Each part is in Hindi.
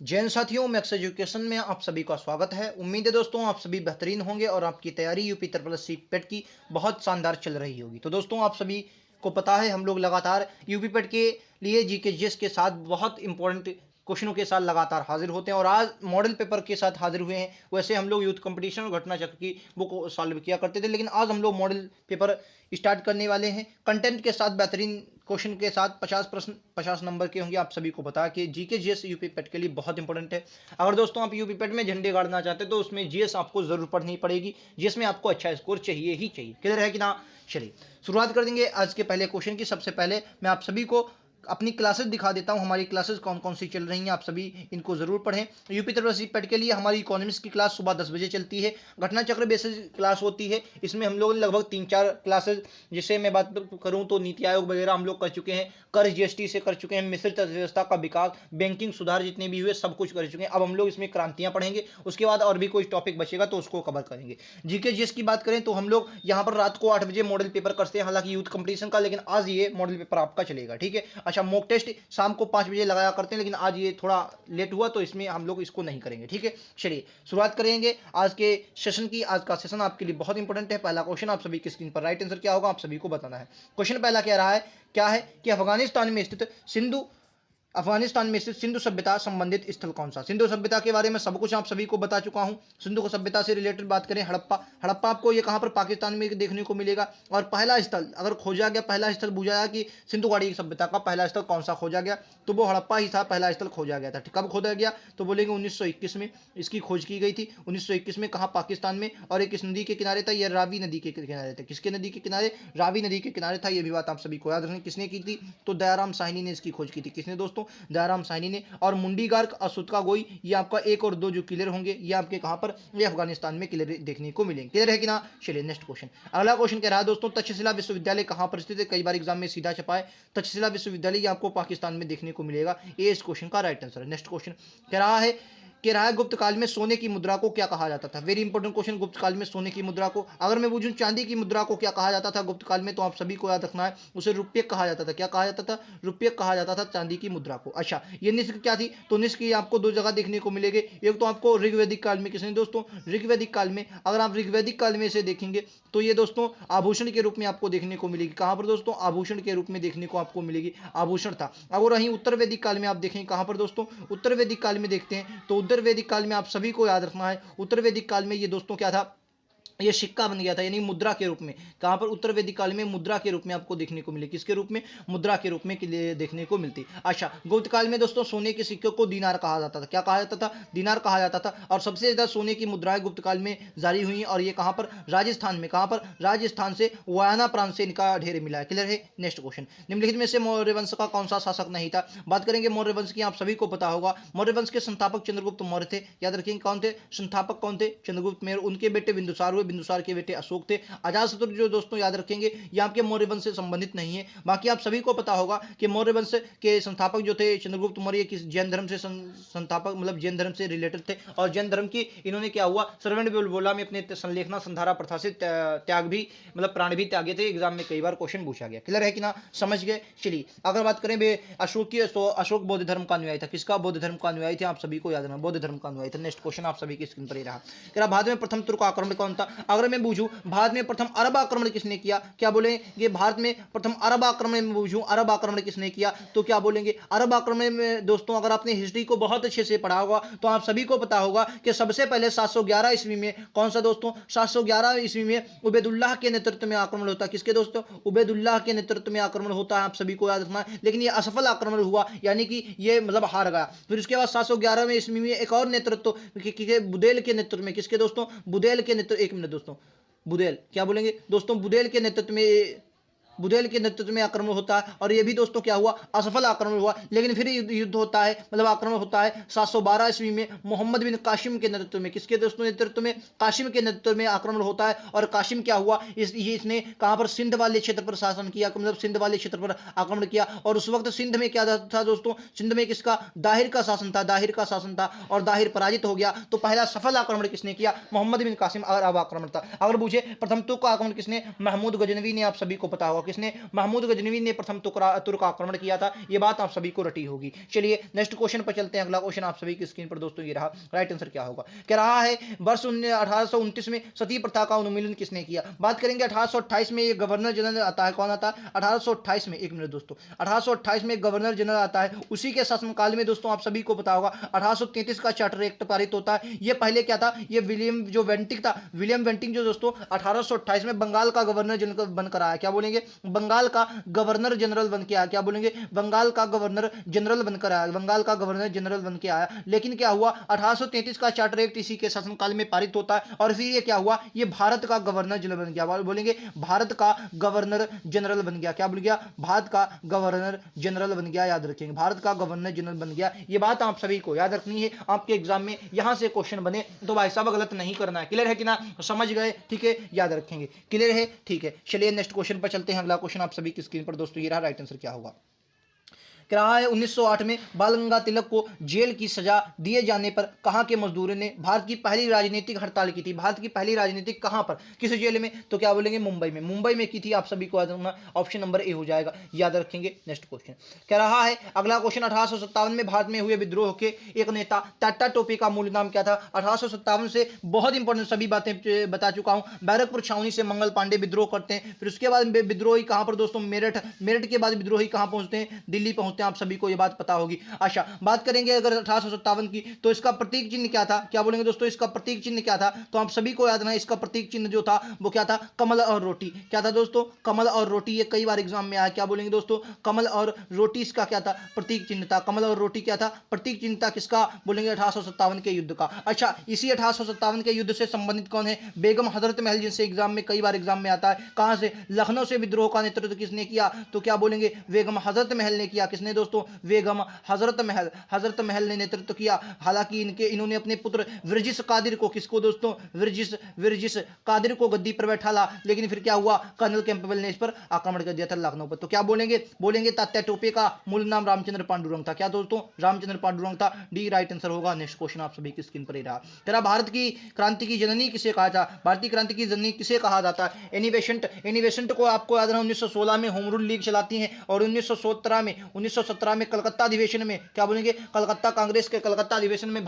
जैन साथियों, मैक्स एजुकेशन में आप सभी का स्वागत है। उम्मीद है दोस्तों आप सभी बेहतरीन होंगे और आपकी तैयारी यूपी ट्रिपल एस सी पेट की बहुत शानदार चल रही होगी। तो दोस्तों आप सभी को पता है हम लोग लगातार यूपी पेट के लिए जीके जीएस के साथ बहुत इंपॉर्टेंट क्वेश्चनों के साथ लगातार हाजिर होते हैं और आज मॉडल पेपर के साथ हाजिर हुए हैं। वैसे हम लोग यूथ कंपटीशन और घटना चक्र की बुक सॉल्व किया करते थे, लेकिन आज हम लोग मॉडल पेपर स्टार्ट करने वाले हैं कंटेंट के साथ, बेहतरीन क्वेश्चन के साथ। 50 प्रश्न 50 नंबर के होंगे। आप सभी को पता है कि जीके जीएस यूपी पेट के लिए बहुत इंपॉर्टेंट है। अगर दोस्तों आप यूपी पेट में झंडे गाड़ना चाहते हैं तो उसमें जीएस आपको जरूर पढ़नी पड़ेगी, जिसमें आपको अच्छा स्कोर चाहिए ही चाहिए। क्लियर है कि ना? चलिए शुरुआत कर देंगे आज के पहले क्वेश्चन की। सबसे पहले मैं आप सभी को अपनी क्लासेस दिखा देता हूं, हमारी क्लासेस कौन कौन सी चल रही हैं। आप सभी इनको जरूर पढ़ें। यूपी ट्रिपल एस सी पेट के लिए हमारी इकोनॉमिक्स की क्लास सुबह 10 बजे चलती है। घटना चक्र बेसिस क्लास होती है, इसमें हम लोग लगभग 3-4 क्लासेस, जिससे मैं बात करूं तो नीति आयोग वगैरह हम लोग कर चुके हैं, कर जीएसटी से कर चुके हैं, मिश्रित अर्थव्यवस्था का विकास, बैंकिंग सुधार जितने भी हुए सब कुछ कर चुके हैं। अब हम लोग इसमें क्रांतियां पढ़ेंगे, उसके बाद और भी कोई टॉपिक बचेगा तो उसको कवर करेंगे। जीके जीएस की बात करें तो हम लोग यहाँ पर रात को 8 बजे मॉडल पेपर करते हैं, हालांकि यूथ कंपटीशन का, लेकिन आज ये मॉडल पेपर आपका चलेगा। ठीक है। अच्छा, मॉक टेस्ट शाम को 5 बजे लगाया करते हैं, लेकिन आज ये थोड़ा लेट हुआ तो इसमें हम लोग इसको नहीं करेंगे। ठीक है। चलिए शुरुआत करेंगे आज के सेशन की। आज का सेशन आपके लिए बहुत इंपॉर्टेंट है। पहला क्वेश्चन आप सभी की स्क्रीन पर, राइट आंसर क्या होगा आप सभी को बताना है। क्वेश्चन पहला कह रहा है क्या है कि अफगानिस्तान में स्थित सिंधु सभ्यता संबंधित स्थल कौन सा। सिंधु सभ्यता के बारे में सब कुछ आप सभी को बता चुका हूं। सिंधु सभ्यता से रिलेटेड बात करें, हड़प्पा आपको ये कहां पर पाकिस्तान में देखने को मिलेगा। और पहला स्थल अगर खोजा गया, पहला स्थल पूछा गया कि सिंधु घाटी सभ्यता का पहला स्थल कौन सा खोजा गया, तो वो हड़प्पा ही था, पहला स्थल खोजा गया था। कब खोजा गया तो बोलेंगे 1921 में इसकी खोज की गई थी। 1921 में कहा पाकिस्तान में, और एक किस नदी के किनारे था, यह रावी नदी के किनारे था। किसके नदी के किनारे? रावी नदी के किनारे था। यह भी बात आप सभी को याद रखनी। किसने की थी? तो दयाराम साहनी ने इसकी खोज की थी। किसने दोस्तों? दयाराम साहनी ने। और मुंडी गार्क, असूतका गोई, ये आपका 1 और 2 जो क्लियर होंगे, ये आपके कहां पर? ये अफगानिस्तान में क्लियर देखने को मिलेंगे। क्लियर है कि ना? चलिए नेक्स्ट क्वेश्चन। अगला क्वेश्चन कह रहा है दोस्तों, तक्षशिला विश्वविद्यालय कहां पर स्थित है। कई बार एग्जाम में सीधा छपा है। तक्षशिला विश्वविद्यालय ये आपको पाकिस्तान में देखने को मिलेगा। ये इस क्वेश्चन का राइट आंसर है। नेक्स्ट क्वेश्चन कह रहा है गुप्त काल में सोने की मुद्रा को क्या कहा जाता था। Very important question. गुप्त काल में सोने की मुद्रा को, अगर मैं पूछूं चांदी की मुद्रा को क्या कहा जाता था गुप्त काल में, तो आप सभी को याद रखना है उसे रुपये कहा जाता था। क्या कहा जाता था? रुपये कहा जाता था चांदी की मुद्रा को। अच्छा, ये निष्क क्या थी? तो निष्क ये आपको 2 जगह देखने को मिलेगी। एक तो आपको ऋग्वैदिक काल में, किसने दोस्तों? ऋग्वैदिक काल में। अगर आप ऋग्वैदिक काल में इसे देखेंगे तो ये दोस्तों आभूषण के रूप में आपको देखने को मिलेगी। कहां पर दोस्तों? आभूषण के रूप में देखने को आपको मिलेगी। आभूषण था। अगर वहीं उत्तर वैदिक काल में आप देखें, कहां पर दोस्तों? उत्तर वैदिक काल में देखते हैं तो उत्तर वैदिक काल में आप सभी को याद रखना है, उत्तर वैदिक काल में ये दोस्तों क्या था? ये सिक्का बन गया था, यानी मुद्रा के रूप में। कहां पर? उत्तर वैदिक काल में मुद्रा के रूप में आपको देखने को मिले। किसके रूप में? मुद्रा के रूप में देखने को मिलती। अच्छा, गुप्त काल में दोस्तों सोने के सिक्के को दीनार कहा जाता था। क्या कहा जाता था? दीनार कहा जाता था। और सबसे ज्यादा सोने की मुद्राएं गुप्त काल में जारी हुई, और ये कहां पर? राजस्थान में। कहां पर? राजस्थान से वायना प्रांत से इनका ढेर मिला है। क्लियर है? Next question. निम्नलिखित में से मौर्य वंश का कौन सा शासक नहीं था। बात करेंगे मौर्य वंश की। आप सभी को पता होगा मौर्य वंश के संस्थापक चंद्रगुप्त मौर्य थे। याद रखेंगे कौन थे संस्थापक? कौन थे? चंद्रगुप्त मौर्य। उनके बेटे बिंदुसार हुए, बिंदुसार के बेटे अशोक थे। अजातशत्रु जो दोस्तों याद रखेंगे ये आपके मौर्य वंश से संबंधित नहीं है। बाकी आप सभी को पता होगा कि मौर्य वंश के संस्थापक जो थे चंद्रगुप्त मौर्य, किस जैन धर्म से संस्थापक, मतलब जैन धर्म से रिलेटेड थे। और जैन धर्म की इन्होंने क्या हुआ, श्रवण बेलगोला में अपने संलेखना संधारा प्रथा से त्याग भी, मतलब प्राण भी त्यागे थे। एग्जाम में कई बार क्वेश्चन पूछा गया। क्लियर है कि ना? समझ गए? चलिए अगर बात करें अशोक की, तो अशोक बौद्ध धर्म का अनुयायी था। किसका? बौद्ध धर्म का अनुयायी थे। आप सभी को याद रखना, बौद्ध धर्म का अनुयायी था। नेक्स्ट क्वेश्चन आप सभी की स्क्रीन पर ही रहा। भारत में प्रथम तुर्क आक्रमण कौन था। अगर मैं पूछूं भारत में प्रथम अरब आक्रमण किसने किया, क्या बोलेंगे? भारत में प्रथम अरब आक्रमण में पूछूं अरब आक्रमण किसने किया, तो क्या बोलेंगे? अरब आक्रमण में दोस्तों अगर आपने हिस्ट्री को बहुत अच्छे से पढ़ा होगा तो आप सभी को पता होगा कि सबसे पहले 711 ईस्वी में, कौन सा दोस्तों? 711 ईस्वी में उबैदुल्लाह के नेतृत्व में आक्रमण होता है। किसके दोस्तों? उबैदुल्लाह के नेतृत्व में आक्रमण होता है। आप सभी को याद रखना है। लेकिन ये असफल आक्रमण हुआ, यानी कि ये मतलब हार गया। फिर उसके बाद 711 में ईस्वी में एक और नेतृत्व बुदेल के नेतृत्व में। किसके दोस्तों? बुदेल के नेतृत्व, एक मिनट दोस्तों, बुदेल, क्या बोलेंगे दोस्तों? बुदेल के नेतृत्व में, बुदेल के नेतृत्व में आक्रमण होता है। और यह भी दोस्तों क्या हुआ? असफल आक्रमण हुआ। लेकिन फिर युद्ध होता है, मतलब आक्रमण होता है 712 ईस्वी में मोहम्मद बिन कासिम के नेतृत्व में। किसके दोस्तों नेतृत्व में? कासिम के नेतृत्व में आक्रमण होता है। और कासिम क्या हुआ, इसने कहां पर? सिंध वाले क्षेत्र पर शासन किया, मतलब सिंध वाले क्षेत्र पर आक्रमण किया। और उस वक्त सिंध में क्या था दोस्तों? सिंध में किसका? दाहिर का शासन था, दाहिर का शासन था। और दाहिर पराजित हो गया। तो पहला सफल आक्रमण किसने किया? मोहम्मद बिन कासिम अरब आक्रमण था। अगर पूछे प्रथम तुर्क आक्रमण किसने? महमूद गजनवी ने। आप सभी को पता होगा। किसने? महमूद गजनवी ने प्रथम तुर्क आक्रमण किया था। ये बात आप सभी को रटी होगी। चलिए नेक्स्ट क्वेश्चन पर चलते हैं। अगला क्वेश्चन आप सभी की स्क्रीन पर दोस्तों ये रहा। राइट आंसर क्या होगा? कह रहा है वर्ष 1829 में सती प्रथा का उन्मूलन किसने किया? बात करेंगे 1828 में ये गवर्नर जनरल आता है। कौन आता है? 1828 में, एक मिनट दोस्तों, 1828 में गवर्नर जनरल आता है। उसी के शासनकाल में दोस्तों आप सभी को पता होगा 1833 का चार्टर एक्ट पारित होता है। ये पहले क्या था? ये विलियम जो वेंटिंग था, विलियम वेंटिंग जो दोस्तों 1828 में बंगाल का गवर्नर जनरल बनकर आया। क्या बोलेंगे? बंगाल का गवर्नर जनरल बन के आया। क्या बोलेंगे? बंगाल का गवर्नर जनरल बनकर आया। बंगाल का गवर्नर जनरल बन के आया। लेकिन क्या हुआ? 1833 का चार्टर एक्ट इसी के शासनकाल में पारित होता है और फिर ये क्या हुआ? ये भारत का गवर्नर जनरल बन गया। बोलेंगे भारत का गवर्नर जनरल बन गया। क्या बोल गया? भारत का गवर्नर जनरल बन गया। याद रखेंगे, भारत का गवर्नर जनरल बन गया। ये बात आप सभी को याद रखनी है। आपके एग्जाम में यहां से क्वेश्चन बने तो भाई साहब गलत नहीं करना है। क्लियर है कि ना? समझ गए? ठीक है, याद रखेंगे। क्लियर है? ठीक है, चलिए नेक्स्ट क्वेश्चन पर चलते हैं। अगला क्वेश्चन आप सभी की स्क्रीन पर दोस्तों ये रहा। राइट आंसर क्या होगा? कह रहा है 1908 में बाल गंगाधर तिलक को जेल की सजा दिए जाने पर कहां के मजदूरों ने भारत की पहली राजनीतिक हड़ताल की थी? भारत की पहली राजनीतिक कहां पर, किस जेल में? तो क्या बोलेंगे? मुंबई में। मुंबई में की थी। आप सभी को याद रखना, ऑप्शन नंबर ए हो जाएगा। याद रखेंगे। नेक्स्ट क्वेश्चन कह रहा है अगला क्वेश्चन 1857 में भारत में हुए विद्रोह के एक नेता टाटा टोपे का मूल नाम क्या था? 1857 से बहुत इंपॉर्टेंट सभी बातें बता चुका हूं। बैरकपुर छावनी से मंगल पांडे विद्रोह करते हैं। फिर उसके बाद विद्रोही कहां पर दोस्तों? मेरठ। मेरठ के बाद विद्रोही कहां पहुंचते हैं? दिल्ली पहुंचते हैं। आप सभी को यह बात पता होगी। अच्छा, बात करेंगे अगर 1857 की तो इसका प्रतीक चिन्ह क्या था? क्या बोलेंगे दोस्तों? इसका प्रतीक चिन्ह क्या था? तो आप सभी को याद रखना, इसका प्रतीक चिन्ह जो था वो क्या था? कमल और रोटी। क्या था दोस्तों? कमल और रोटी। ये कई बार एग्जाम में आया। क्या बोलेंगे दोस्तों? कमल और रोटी इसका क्या था? प्रतीक चिन्ह था। कमल और रोटी क्या था? प्रतीक चिन्ह था। किसका? बोलेंगे 1857 के युद्ध का। अच्छा, इसी 1857 के युद्ध से संबंधित कौन है? बेगम हजरत महल, जिनसे एग्जाम में कई बार एग्जाम में आता है। कहां से? लखनऊ से विद्रोह का नेतृत्व किसने किया? तो क्या बोलेंगे? बेगम हजरत महल ने किया। किसने दोस्तों? बेगम हजरत महल ने नेतृत्व किया। हालांकि इन्होंने अपने पुत्र विरजिस कादिर को, किसको दोस्तों? विरजिस कादिर को गद्दी पर बैठाला। लेकिन फिर क्या हुआ? कर्नल कैंपबेल ने इस पर आक्रमण कर दिया था लखनऊ पर। तो क्या बोलेंगे तात्या टोपे का मूल नाम रामचंद्र पांडुरंग था। क्या दोस्तों? रामचंद्र पांडुरंग था। डी राइट आंसर होगा। नेक्स्ट क्वेश्चन आप सभी की स्क्रीन पर ही रहा। तेरा भारत की क्रांति की जननी किसे कहा था? भारतीय क्रांति की जननी किसे कहा जाता है? एनी बेसेंट को आपको याद रखना 1916 में होम रूल लीग चलाती हैं और 1917 में कलकत्ता अधिवेशन में, क्या बोलेंगे? कलकत्ता कांग्रेस के कलकत्ता अधिवेशन में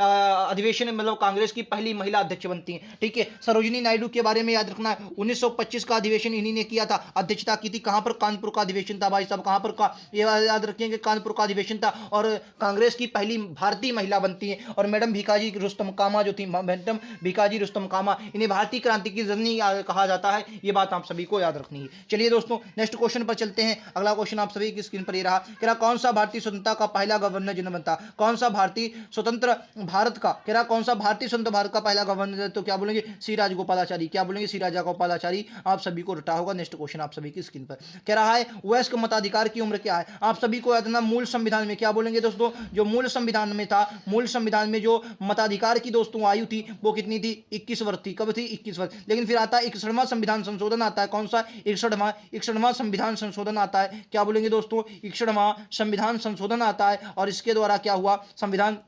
अधिवेशन में मतलब कांग्रेस की पहली महिला अध्यक्ष बनती हैं। ठीक है, सरोजिनी नायडू के बारे में याद रखना है। 1925 का अधिवेशन इन्हीं ने किया था, अध्यक्षता की थी। कहां पर? कानपुर का अधिवेशन था भाई साहब। कहां पर का? ये याद रखेंगे, कानपुर का अधिवेशन था। और कांग्रेस की पहली भारतीय महिला बनती है। और मैडम भिकाजी रुस्तम कामा जो थी, मैडम भिकाजी रुस्तम कामा, इन्हें भारतीय क्रांति की जननी कहा जाता है। ये बात आप सभी को याद रखनी है। चलिए दोस्तों नेक्स्ट क्वेश्चन पर चलते हैं। अगला क्वेश्चन आप सभी की स्क्रीन पर ये रहा। कौन सा भारतीय स्वतंत्रता का पहला गवर्नर जनरल बनता? कौन सा भारतीय स्वतंत्र भारत का, कह रहा कौन सा भारतीय स्वतंत्र भारत का पहला गवर्नर? तो क्या बोलेंगे? सी राजगोपालाचारी। क्या बोलेंगे? सी राजगोपालाचारी। आप सभी को रटा होगा। नेक्स्ट क्वेश्चन आप सभी की स्क्रीन पर कह रहा है वयस्क मताधिकार की उम्र क्या है? आप सभी को याद रखना, मूल संविधान में, क्या बोलेंगे दोस्तों? जो मूल संविधान में था, मूल संविधान में जो मताधिकार की दोस्तों आयु थी वो कितनी थी? 21 वर्ष थी। कब थी? 21 वर्ष। लेकिन फिर आता है 61वां संविधान संशोधन आता है। कौन सा? 61वां संविधान संशोधन आता है। क्या बोलेंगे दोस्तों? 61वां संविधान संशोधन आता है। और इसके द्वारा क्या हुआ? संविधान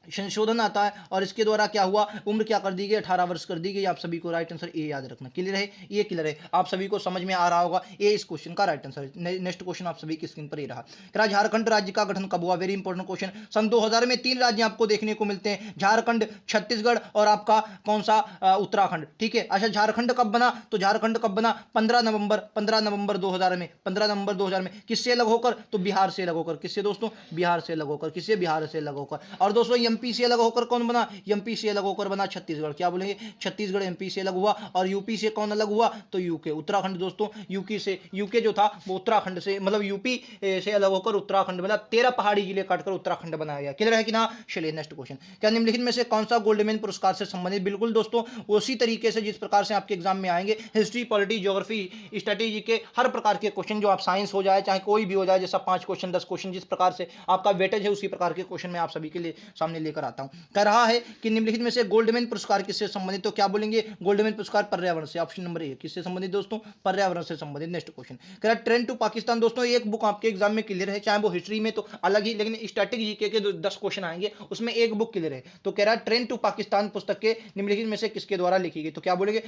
संशोधन आता है और इसके द्वारा क्या हुआ? उम्र क्या कर दी गई? 18 वर्ष कर दी गई। आप सभी को राइट आंसर ए याद रखना। क्लियर है? ये क्लियर है, आप सभी को समझ में आ रहा होगा। ए इस क्वेश्चन का राइट आंसर है। नेक्स्ट क्वेश्चन आप सभी की स्क्रीन पर ही रहा। झारखंड राज्य का गठन कब हुआ? Very important question. सन 2000 में 3 राज्य आपको देखने को मिलते हैं, झारखंड, छत्तीसगढ़ और आपका कौन सा? उत्तराखंड। ठीक है। अच्छा, झारखंड कब बना? तो झारखंड कब बना? 15 नवंबर 2000 में। 15 नवंबर 2000 में। किससे अलग होकर? तो बिहार से अलग होकर। किससे दोस्तों? बिहार से अलग होकर। किससे? बिहार से अलग होकर। और दोस्तों एमपी से अलग होकर कौन बना? एमपी से अलग होकर बना छत्तीसगढ़। क्या बोलेंगे? छत्तीसगढ़ एमपी से अलग हुआ। और यूपी से कौन अलग हुआ? तो यूके। उत्तराखंड दोस्तों यूके जो था वो उत्तराखंड से, मतलब यूपी से अलग होकर उत्तराखंड बना। 13 पहाड़ी जिले काटकर उत्तराखंड बनाया गया। क्लियर है कि ना? चलिए नेक्स्ट क्वेश्चन। क्या निम्नलिखित में से कौन सा गोल्डमैन पुरस्कार से संबंधित? बिल्कुल दोस्तों उसी तरीके से जिस प्रकार से आपके एग्जाम में आएंगे, हिस्ट्री, पॉलिटी, ज्योग्राफी, स्ट्रेटेजी के हर प्रकार के क्वेश्चन, जो आप साइंस हो जाए चाहे कोई भी हो जाए, जैसा 5 क्वेश्चन 10 क्वेश्चन जिस प्रकार से आपका वेटेज है उसी प्रकार के क्वेश्चन मैं आप सभी के लिए सामने में लेकर आता हूं। कह रहा है कि निम्नलिखित में से गोल्डमैन पुरस्कार किससे संबंधित, तो क्या बोलेंगे गोल्डमैन पुरस्कार पर्यावरण से, ऑप्शन नंबर ए किससे संबंधित दोस्तों, पर्यावरण से संबंधित। नेक्स्ट क्वेश्चन कह रहा है ट्रेन टू पाकिस्तान। दोस्तों एक बुक आपके एग्जाम में क्लियर है, चाहे वो हिस्ट्री में तो अलग ही, लेकिन स्टैटिक जीके के 10 क्वेश्चन आएंगे उसमें एक बुक क्लियर है। तो कह रहा है ट्रेन टू पाकिस्तान पुस्तक के निम्नलिखित में से किसके द्वारा लिखी गई, तो क्या बोलेंगे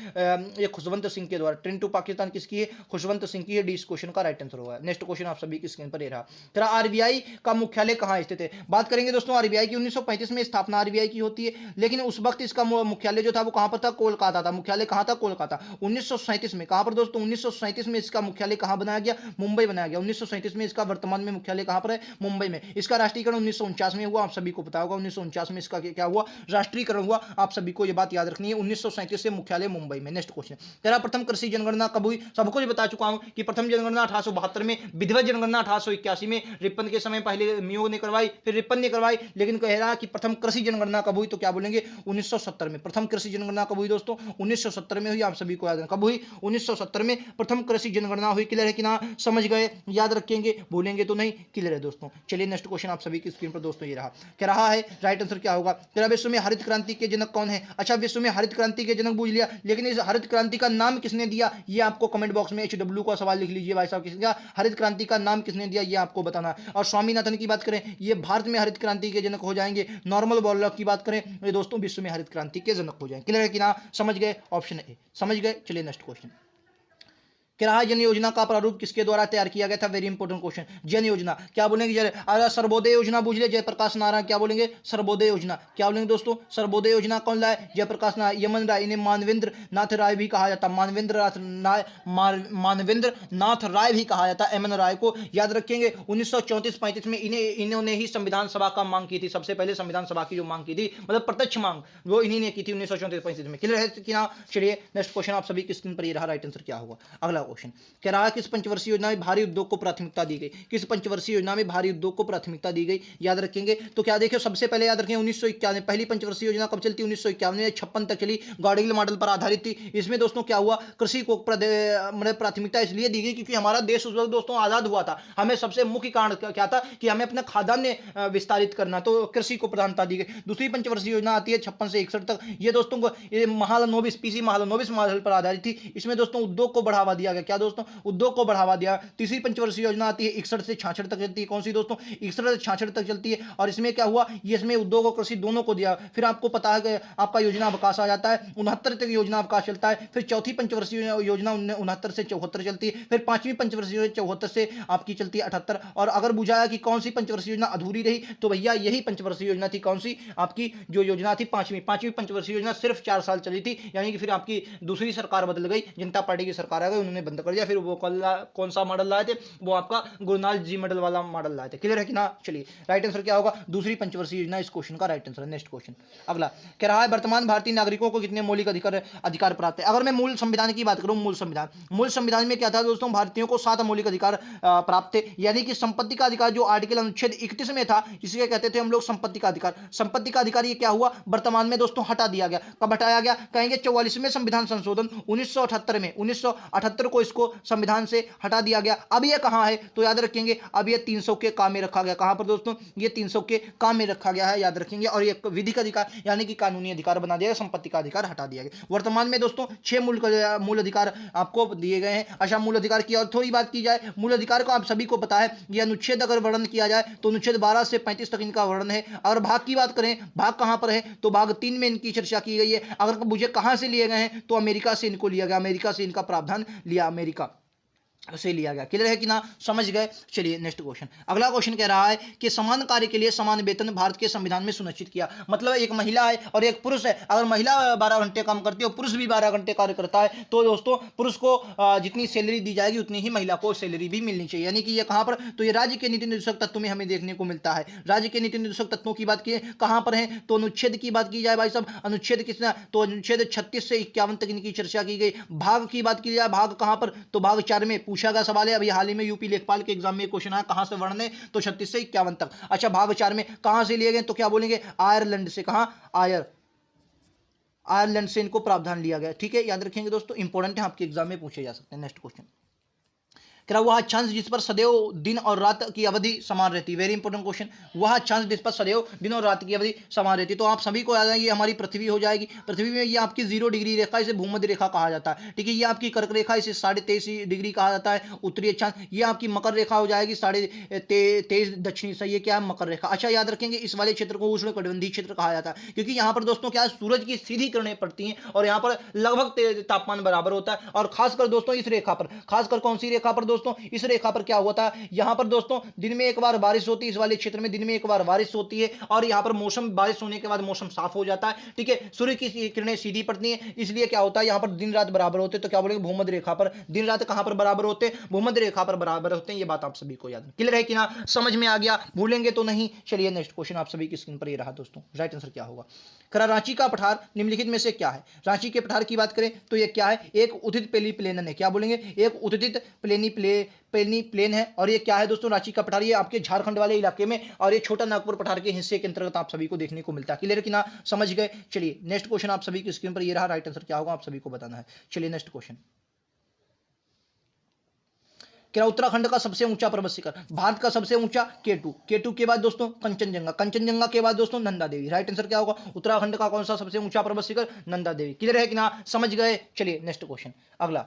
ये खुशवंत सिंह के द्वारा। ट्रेन टू पाकिस्तान किसकी है, खुशवंत सिंह की है, डी इस क्वेश्चन का राइट आंसर होगा। नेक्स्ट क्वेश्चन आप सभी की स्क्रीन पर ये रहा। कह रहा आरबीआई का मुख्यालय कहां स्थित है। बात करेंगे दोस्तों आरबीआई की, 1935 में स्थापना आरबीआई की होती है, लेकिन उस वक्त इसका मुख्यालय जो था वो कहां पर था, कोलकाता था। मुख्यालय कहां था, कोलकाता। 1937 में, कहां पर दोस्तों, 1937 में इसका मुख्यालय कहां बनाया गया, मुंबई बनाया गया। 1937 में इसका वर्तमान में मुख्यालय कहां पर है, मुंबई में। इसका राष्ट्रीयकरण 1949 में हुआ, आप सभी को पता होगा। 1949 में इसका क्या हुआ, राष्ट्रीयकरण हुआ। आप सभी को यह बात याद रखनी है, 1937 से मुख्यालय मुंबई में। नेक्स्ट क्वेश्चन तेरा प्रथम कृषि जनगणना कब हुई, सबको ये बता चुका हूं कि प्रथम जनगणना 1872 में, विधिवत जनगणना 1881 में, रिपन के समय पहले मियो ने करवाई, फिर रिपन ने करवाई, लेकिन कह रहा कि प्रथम कृषि जनगणना कब हुई, तो क्या बोलेंगे 1970 में। प्रथम कृषि जनगणना कब हुई दोस्तों, 1970 में हुई। आप सभी को याद रखना कब हुई, 1970 में प्रथम कृषि जनगणना हुई। क्लियर है कि ना, समझ गए, याद रखेंगे, भूलेंगे तो नहीं। क्लियर है दोस्तों। चलिए नेक्स्ट क्वेश्चन आप सभी की स्क्रीन पर दोस्तों ये रहा। कह रहा है राइट आंसर क्या होगा, कह रहा विश्व में हरित क्रांति के जनक कौन है। अच्छा विश्व में हरित क्रांति के जनक बूझ लिया, लेकिन इस हरित क्रांति का नाम किसने दिया, ये आपको कमेंट बॉक्स में HW का सवाल लिख लीजिए भाई साहब, किसने हरित क्रांति का नाम किसने दिया, ये आपको बताना। और स्वामीनाथन की बात करें, ये भारत में हरित क्रांति के जनक हो जाएंगे। नॉर्मल बोरलॉग की बात करें, ये दोस्तों विश्व में हरित क्रांति के जनक हो जाएंगे। क्लियर है कि ना, समझ गए, ऑप्शन ए समझ गए। चलिए नेक्स्ट क्वेश्चन कह रहा है जन योजना का प्रारूप किसके द्वारा तैयार किया गया था, वेरी इंपॉर्टेंट क्वेश्चन। जन योजना क्या बोलेंगे, अगर सर्वोदय योजना पूछ ले, जयप्रकाश नारायण, क्या बोलेंगे सर्वोदय योजना। क्या बोलेंगे दोस्तों, सर्वोदय योजना कौन लाए, जयप्रकाश नारायण। यमन राय, इन्हें मानवेंद्र नाथ राय भी कहा जाता, मानवेंद्र नाथ राय भी कहा जाता, एमएन राय को याद रखेंगे। 1934-35 में इन्होंने ही संविधान सभा का मांग की थी, सबसे पहले संविधान सभा की जो मांग की थी, मतलब प्रत्यक्ष मांग, वो इन्हीं ने की थी 1934-35 में। क्लियर है कि ना। चलिए नेक्स्ट क्वेश्चन आप सभी की स्क्रीन पर ये रहा, राइट आंसर क्या होगा। अगला क्वेश्चन कह रहा है किस पंचवर्षीय योजना में भारी उद्योग को प्राथमिकता दी गई, किस पंचवर्षीय योजना में भारी उद्योग को प्राथमिकता दी गई, याद रखेंगे। तो क्या देखिए सबसे पहले याद रखें 1951, पहली पंचवर्षीय योजना कब चलती, 1951 में 56 तक चली, गॉडगिल मॉडल पर आधारित थी। इसमें दोस्तों क्या हुआ, कृषि को मतलब प्राथमिकता इसलिए दी गई क्योंकि हमारा देश उस वक्त दोस्तों आजाद हुआ था। हमें सबसे मुख्य कारण क्या था कि हमें अपना खाद्यान्न विस्तारित करना, तो कृषि को प्रधानता दी गई। दूसरी पंचवर्षीय योजना आती है 56 से 61 तक, ये दोस्तों को महालनोबिस पीसी महालनोबिस मॉडल पर आधारित थी। इसमें दोस्तों उद्योग को बढ़ावा दिया गया, क्या दोस्तों, उद्योग को बढ़ावा दिया। तीसरी पंचवर्षीय योजना आती है 61 से 66 तक चलती है, कौन सी दोस्तों, 61 से 66 तक चलती है। और इसमें क्या हुआ, ये इसमें उद्योग और कृषि दोनों को दिया। फिर आपको पता है कि आपका योजना अवकाश आ जाता है, 69 तक योजना अवकाश चलता है। फिर चौथी पंचवर्षीय योजना 69 से 74 चलती है। फिर पांचवी पंचवर्षीय 74 से आपकी चलती है 78। और अगर बुझाया कि कौन सी पंचवर्षीय योजना अधूरी रही, तो भैया यही पंचवर्षीय योजना थी, कौन सी, आपकी जो योजना थी पांचवी पंचवर्षीय योजना सिर्फ 4 साल चली थी, यानी कि फिर आपकी दूसरी सरकार बदल गई, जनता पार्टी की सरकार आ गई, उन्होंने बंद कर दिया। फिर वो कौन सा मॉडल लाए थे, वो आपका गुरुनाथ जी मॉडल वाला मॉडल लाए थे। क्लियर है कि ना। चलिए राइट आंसर क्या होगा, दूसरी पंचवर्षीय योजना इस क्वेश्चन का राइट आंसर है। नेक्स्ट क्वेश्चन अगला कह रहा है वर्तमान भारतीय नागरिकों को कितने मौलिक अधिकार प्राप्त है। अगर मैं मूल संविधान की बात करूं, मूल संविधान में क्या था दोस्तों, भारतीयों को 7 मौलिक अधिकार प्राप्त थे, यानी कि संपत्ति का अधिकार जो आर्टिकल अनुच्छेद 31 में था, जिसे कहते थे हम लोग संपत्ति का अधिकार। संपत्ति का अधिकार ये क्या हुआ, वर्तमान में दोस्तों हटा दिया गया। कब हटाया गया, कहेंगे 44वें संविधान संशोधन 1978 में, 1978 को इसको संविधान से हटा दिया गया। अब ये कहां है, तो याद रखेंगे अब ये 300 के काम में रखा गया। कहां पर दोस्तों, ये 300 के काम में रखा गया है, याद रखेंगे। और ये विधिक अधिकार यानी कि कानूनी अधिकार बना दिया गया, संपत्ति का अधिकार हटा दिया गया। वर्तमान में दोस्तों 6 मूल अधिकार आपको दिए गए हैं। अच्छा मूल अधिकार की और थोड़ी बात की जाए, मूल अधिकार को आप सभी को पता है, यह अनुच्छेद अगर वर्णन किया जाए तो अनुच्छेद 12 से 35 तक इनका वर्णन है। अगर भाग की बात करें, भाग कहां पर है, तो भाग 3 में इनकी चर्चा की गई है। अगर मुझे कहां से लिए गए हैं, तो अमेरिका से इनको लिया गया, अमेरिका से इनका प्रावधान लिया, अमेरिका से लिया गया। क्लियर है कि ना, समझ गए। चलिए नेक्स्ट क्वेश्चन, अगला क्वेश्चन कह रहा है कि समान कार्य के लिए समान वेतन भारत के संविधान में सुनिश्चित किया। मतलब एक महिला है और एक पुरुष है, अगर महिला 12 घंटे काम करती है और पुरुष भी 12 घंटे कार्य करता है, तो दोस्तों पुरुष को जितनी सैलरी दी जाएगी उतनी ही महिला को सैलरी भी मिलनी चाहिए। यानी कि ये कहां पर, तो ये राज्य के नीति निर्देशक तत्वों में हमें देखने को मिलता है। राज्य के नीति निर्देशक तत्वों की बात की कहां पर है, तो अनुच्छेद की बात की जाए भाई साहब, अनुच्छेद कितना, तो अनुच्छेद 36 से 51 तक इनकी चर्चा की गई। भाग की बात की जाए, भाग कहां पर, तो भाग 4 में पूछा गया सवाल है। अभी हाल ही में यूपी लेखपाल के एग्जाम में क्वेश्चन आया, कहां से वर्णन है, तो 36 से 51 तक। अच्छा भाग 4 में कहां से लिए गए, तो क्या बोलेंगे आयरलैंड से। कहां, आयरलैंड से इनको प्रावधान लिया गया। ठीक है, याद रखेंगे दोस्तों, इंपॉर्टेंट है, आपके एग्जाम में पूछे जा सकते हैं। नेक्स्ट क्वेश्चन क्या वह अक्षांश जिस पर सदैव दिन और रात की अवधि समान रहती है, वेरी इंपॉर्टेंट क्वेश्चन, वह अक्षांश जिस पर सदैव दिन और रात की अवधि समान रहती है। तो आप सभी को याद है ये हमारी पृथ्वी हो जाएगी। पृथ्वी में ये आपकी 0 डिग्री रेखा, इसे भूमध्य रेखा कहा जाता है, ठीक है। ये आपकी कर्क रेखा, इसे 23.5 डिग्री कहा जाता है उत्तरी अक्षांश। ये आपकी मकर रेखा हो जाएगी 23.5 दक्षिणी, सही है क्या है, मकर रेखा। अच्छा याद रखेंगे इस वाले क्षेत्र को उष्णकटिबंधीय क्षेत्र कहा जाता है, क्योंकि यहाँ पर दोस्तों क्या है, सूरज की सीधी किरणें पड़ती हैं और यहाँ पर लगभग तापमान बराबर होता है। और खासकर दोस्तों इस रेखा पर, खासकर कौन सी रेखा पर दोस्तों, इस रेखा पर क्या होता है, यहाँ पर दोस्तों दिन में एक बार बारिश होती है, इस वाले क्षेत्र में दिन में एक बार बारिश होती है और यहाँ पर मौसम, बारिश होने के बाद मौसम साफ हो जाता है, ठीक है। सूर्य की किरणें सीधी पड़ती हैं, इसलिए क्या होता है, यहाँ पर दिन रात बराबर होते हैं। तो क्या बोलेंगे, भूमध्य रेखा पर दिन रात कहां पर बराबर होते हैं, भूमध्य रेखा पर बराबर होते हैं। ये बात आप सभी को याद है, क्लियर है कि ना, समझ में आ गया, भूलेंगे तो नहीं। चलिए नेक्स्ट क्वेश्चन आप सभी की स्क्रीन पर ये रहा दोस्तों, राइट आंसर क्या होगा। रांची का पठार निम्नलिखित में से क्या है। रांची के पठार की बात करें तो ये क्या है, एक उदित पेली प्लेन है। क्या बोलेंगे, एक उदित प्लेनी प्लेन है। और ये क्या है दोस्तों, रांची का पठार, ये आपके झारखंड वाले इलाके में और ये छोटा नागपुर पठार के हिस्से के अंतर्गत आप सभी को देखने को मिलता है, क्लियर कि ना, समझ गए। चलिए नेक्स्ट क्वेश्चन आप सभी की स्क्रीन पर ये रहा, राइट आंसर क्या होगा आप सभी को बताना है। चलिए नेक्स्ट क्वेश्चन, क्या उत्तराखंड का सबसे ऊंचा पर्वत शिखर, भारत का सबसे ऊंचा केटू के बाद दोस्तों कंचनजंगा के बाद दोस्तों नंदा देवी। राइट आंसर क्या होगा, उत्तराखंड का कौन सा सबसे ऊंचा पर्वत शिखर, नंदा देवी। क्लियर है कि ना, समझ गए। चलिए नेक्स्ट क्वेश्चन अगला,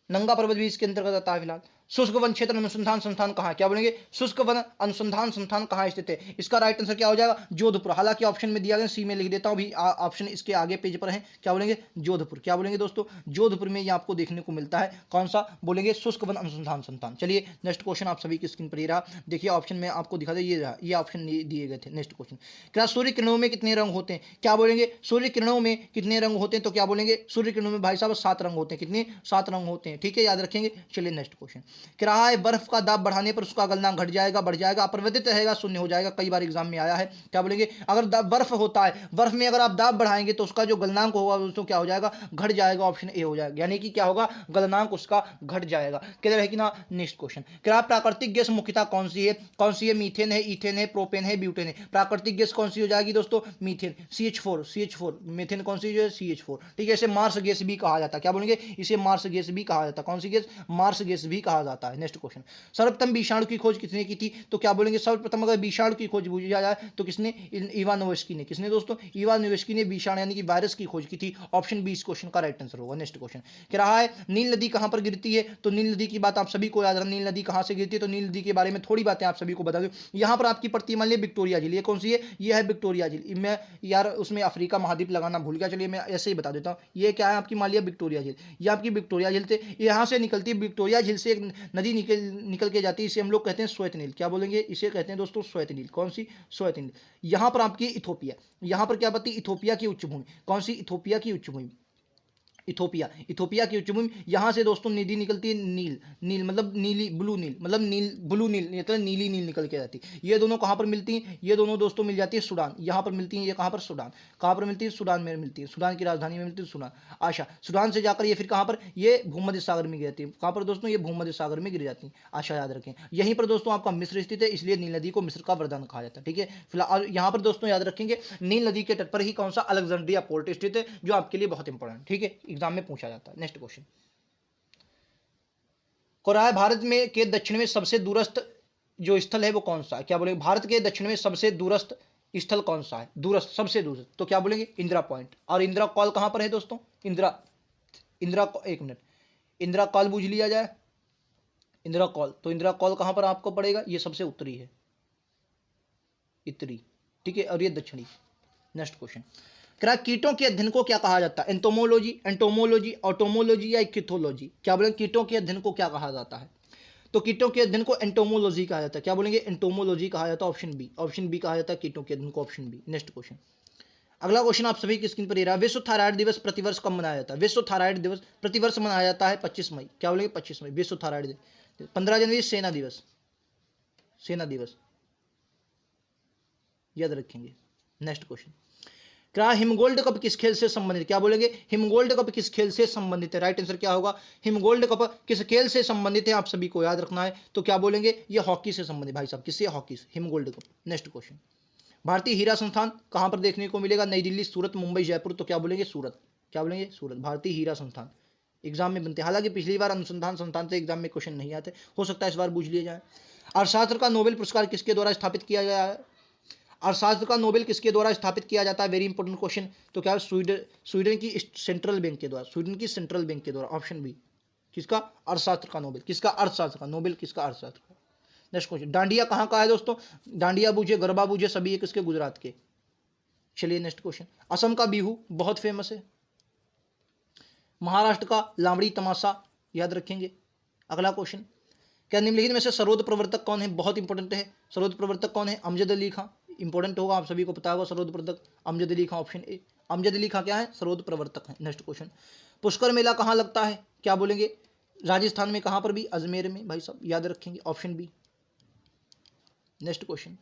नंगा पर्वत भी इसके अंतर्गत आता है फिलहाल। शुष्क वन क्षेत्र अनुसंधान संस्थान कहाँ है, क्या बोलेंगे, शुष्क वन अनुसंधान संस्थान कहाँ स्थित है। इसका राइट आंसर क्या हो जाएगा, जोधपुर। हालांकि ऑप्शन में दिया गया, सी में लिख देता हूं, भी ऑप्शन इसके आगे पेज पर है। क्या बोलेंगे, जोधपुर। क्या बोलेंगे दोस्तों, जोधपुर में ये आपको देखने को मिलता है, कौन सा बोलेंगे, शुष्क वन अनुसंधान संस्थान। चलिए नेक्स्ट क्वेश्चन आप सभी की स्क्रीन पर ये रहा, देखिए ऑप्शन में आपको दिखा दे, ये रहा, ये ऑप्शन दिए गए थे। नेक्स्ट क्वेश्चन, क्या सूर्य किरणों में कितने रंग होते हैं। क्या बोलेंगे, सूर्य किरणों में कितने रंग होते हैं। तो क्या बोलेंगे, सूर्य किरणों में भाई साहब 7 रंग होते हैं। कितने, 7 रंग होते हैं, ठीक है, याद रखेंगे। चलिए नेक्स्ट क्वेश्चन, क्या रहा है, बर्फ का दाब बढ़ाने पर उसका गलनांक घट जाएगा, बढ़ जाएगा, अपरिवर्तित रहेगा, शून्य हो जाएगा। कई बार एग्जाम में आया है। क्या बोलेंगे, अगर बर्फ होता है, बर्फ में अगर आप दाब बढ़ाएंगे तो उसका जो गलनांक होगा दोस्तों क्या हो जाएगा, घट जाएगा। ऑप्शन ए हो जाएगा, यानी कि क्या होगा, गलनांक उसका घट जाएगा। क्लियर है कि ना। नेक्स्ट क्वेश्चन, क्या प्राकृतिक गैस मुख्यतः कौन सी है, मीथेन है, इथेन है, प्रोपेन है, ब्यूटेन है। प्राकृतिक गैस कौन सी हो जाएगी दोस्तों, मीथेन, CH4। मीथेन कौन सी है, CH4, ठीक है। इसे मार्स गैस भी कहा जाता है। क्या बोलेंगे, इसे मार्स गैस भी कहा जाता है। कौन सी गैस, मार्स गैस भी कहा जाता है। नेक्स्ट क्वेश्चन, सर्वप्रथम विषाणु की खोज किसने की थी। तो क्या बोलेंगे, सर्वप्रथम अगर विषाणु की खोज पूछा जाए तो किसने, इवानोव्स्की ने। किसने दोस्तों, इवानोव्स्की ने विषाणु यानी कि वायरस की खोज की थी। ऑप्शन बी इस क्वेश्चन का राइट आंसर होगा। नेक्स्ट क्वेश्चन क्या रहा है, नील नदी कहां पर गिरती है। तो नील नदी की बात आप सभी को याद रखना, नील नदी कहां से गिरती है। तो नील नदी के बारे में थोड़ी बातें आप सभी को बता दूं, यहां पर आपकी पड़ती है, मान लिया विक्टोरिया झील। ये कौन सी है, ये है विक्टोरिया झील। मैं यार उसमें अफ्रीका महाद्वीप लगाना भूल गया, चलिए मैं ऐसे ही बता देता हूं। ये क्या है आपकी, मान लिया विक्टोरिया झील। ये आपकी विक्टोरिया झील से, यहां से निकलती है, विक्टोरिया झील से एक नदी निकल के जाती है, इसे हम लोग कहते हैं श्वेत नील। क्या बोलेंगे, इसे कहते हैं दोस्तों श्वेत नील। कौन सी, श्वेत नील। यहां पर आपकी इथोपिया, यहां पर क्या बताती, इथोपिया की उच्च भूमि। कौन सी, इथोपिया की उच्च भूमि, इथोपिया की उच्चभूमि। यहां से दोस्तों नदी निकलती है, नील मतलब नीली, ब्लू नील मतलब ब्लू नील, मतलब नीली नील निकल के जाती है। ये दोनों कहां पर मिलती हैं, ये दोनों दोस्तों मिल जाती है सूडान। यहां पर मिलती है, ये कहां पर, सूडान। कहां पर मिलती है, सूडान में मिलती है, सूडान की राजधानी में मिलती है, सूडान। आशा, सूडान से जाकर ये फिर कहां पर, ये भूमध्य सागर में गिर जाती है। कहां पर दोस्तों, ये भूमध्य सागर में गिर जाती है। आशा याद रखें, यहीं पर दोस्तों आपका मिस्र स्थित है, इसलिए नील नदी को मिस्र का वरदान कहा जाता है, ठीक है। फिलहाल यहां पर दोस्तों याद रखेंगे, नील नदी के तट पर ही कौन सा, अलेक्जेंड्रिया पोर्ट स्थित है, जो आपके लिए बहुत इंपॉर्टेंट, ठीक है, एग्जाम में पूछा जाता है। नेक्स्ट क्वेश्चन, कोराय भारत में के दक्षिण में सबसे दूरस्थ जो स्थल है वो कौन सा है। क्या बोलेंगे, भारत के दक्षिण में सबसे दूरस्थ स्थल कौन सा है, दूरस्थ, सबसे दूरस्थ। तो क्या बोलेंगे, इंदिरा पॉइंट। और इंदिरा कॉल कहां पर है दोस्तों, एक मिनट, इंदिरा कॉल बूझ लिया जाए, इंदिरा कॉल। तो इंदिरा कॉल कहां पर आपको पड़ेगा, ये सबसे उत्तरी है, उत्तरी, ठीक है, और ये दक्षिणी। नेक्स्ट क्वेश्चन, क्या कीटों के अध्ययन को क्या कहा जाता है, एंटोमोलॉजी, ऑटोमोलॉजी या इक्थियोलॉजी। क्या बोलेंगे, कीटों के अध्ययन को क्या कहा जाता है। तो कीटों के अध्ययन को एंटोमोलॉजी कहा जाता है। क्या बोलेंगे, एंटोमोलॉजी कहा जाता है। ऑप्शन बी कहा जाता है कीटों के अध्ययन को, ऑप्शन बी। नेक्स्ट क्वेश्चन, अगला क्वेश्चन आप सभी की स्क्रीन पर ये रहा, विश्व थायराइड दिवस प्रतिवर्ष कब मनाया जाता है। विश्व थायराइड दिवस प्रतिवर्ष मनाया जाता है 25 मई। क्या बोलेंगे, 25 मई विश्व थायराइड दिवस। 15 जनवरी सेना दिवस याद रखेंगे। नेक्स्ट क्वेश्चन, क्या हिमगोल्ड कप किस खेल से संबंधित। क्या बोलेंगे, हिमगोल्ड कप किस खेल से संबंधित है। राइट आंसर क्या होगा, हिमगोल्ड कप किस खेल से संबंधित है, आप सभी को याद रखना है। तो क्या बोलेंगे, ये हॉकी से संबंधित, भाई साहब किससे, हॉकी से, हिमगोल्ड कप। नेक्स्ट क्वेश्चन, भारतीय हीरा संस्थान कहां पर देखने को मिलेगा, नई दिल्ली, सूरत, मुंबई, जयपुर। तो क्या बोलेंगे, सूरत। क्या बोलेंगे, सूरत, भारतीय हीरा संस्थान। एग्जाम में बनते हैं। हालांकि पिछली बार अनुसंधान संस्थान से एग्जाम में क्वेश्चन नहीं आते, हो सकता है इस बार पूछ लिए जाए। अर्थशास्त्र का नोबेल पुरस्कार किसके द्वारा स्थापित किया गया है? अर्थशास्त्र का नोबेल किसके द्वारा स्थापित किया जाता है? Very important question. तो क्या है? स्वीडन की सेंट्रल बैंक के द्वारा, स्वीडन की सेंट्रल बैंक के द्वारा, ऑप्शन बी। किसका? अर्थशास्त्र का नोबेल। किसका? अर्थशास्त्र का नोबेल किसका? अर्थशास्त्र का। नेक्स्ट क्वेश्चन, डांडिया कहाँ का है दोस्तों? डांडिया बूझे, गरबा बूझे, सभी ये किसके? गुजरात के। चलिए नेक्स्ट क्वेश्चन, असम का बिहू बहुत फेमस है। महाराष्ट्र का लावड़ी तमाशा याद रखेंगे। अगला क्वेश्चन, क्या निम्नलिखित में से सर्वोच्च प्रवर्तक कौन है? बहुत इंपॉर्टेंट है। सर्वोच्च प्रवर्तक कौन है? अमजद अली खां। इंपॉर्टेंट होगा, आप सभी को पता होगा सर्वोच्च प्रवर्तक अमजद अली खां, ऑप्शन ए। अमजद अली खां क्या है? सर्वोच्च प्रवर्तक है। नेक्स्ट क्वेश्चन, पुष्कर मेला कहाँ लगता है? क्या बोलेंगे? राजस्थान में। कहाँ पर भी? अजमेर में भाई साहब, याद रखेंगे, ऑप्शन बी। नेक्स्ट क्वेश्चन,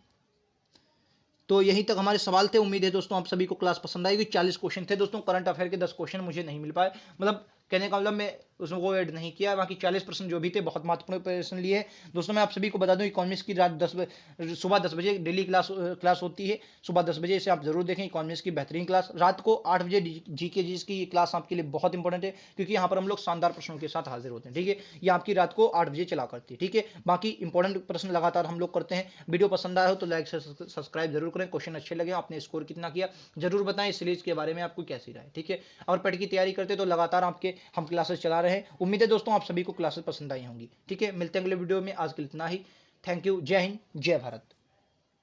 तो यहीं तक हमारे सवाल थे। उम्मीद है दोस्तों आप सभी को क्लास पसंद आएगी। 40 क्वेश्चन थे दोस्तों, करंट अफेयर के 10 क्वेश्चन मुझे नहीं मिल पाए, मतलब कहने का मतलब मैं उसमें वो ऐड नहीं किया। बाकी 40% जो भी थे बहुत महत्वपूर्ण प्रश्न लिए हैं। दोस्तों मैं आप सभी को बता दूं, इकोनॉमिक्स की रात 10 बजे, सुबह 10 बजे डेली क्लास होती है, सुबह 10 बजे। इसे आप जरूर देखें, इकोनॉमिक्स की बेहतरीन क्लास। रात को 8 बजे जीके जीएस की क्लास आपके लिए बहुत इंपॉर्टेंट है, क्योंकि यहाँ पर हम लोग शानदार प्रश्नों के साथ हाजिर होते हैं, ठीक है। ये आपकी रात को 8 बजे चला करती है, ठीक है। बाकी इंपॉर्टेंट प्रश्न लगातार हम लोग करते हैं। वीडियो पसंद आया हो तो लाइक सब्सक्राइब जरूर करें। क्वेश्चन अच्छे लगे, आपने स्कोर कितना किया जरूर बताएं। इस सीरीज के बारे में आपको कैसी राय, ठीक है। और पेट की तैयारी करते तो लगातार आपके हम क्लासेस चला रहे हैं। उम्मीद है दोस्तों आप सभी को क्लासेस पसंद आई होंगी, ठीक है। मिलते हैं अगले वीडियो में, आज के लिए इतना ही। Thank you. जय हिंद, जय भारत।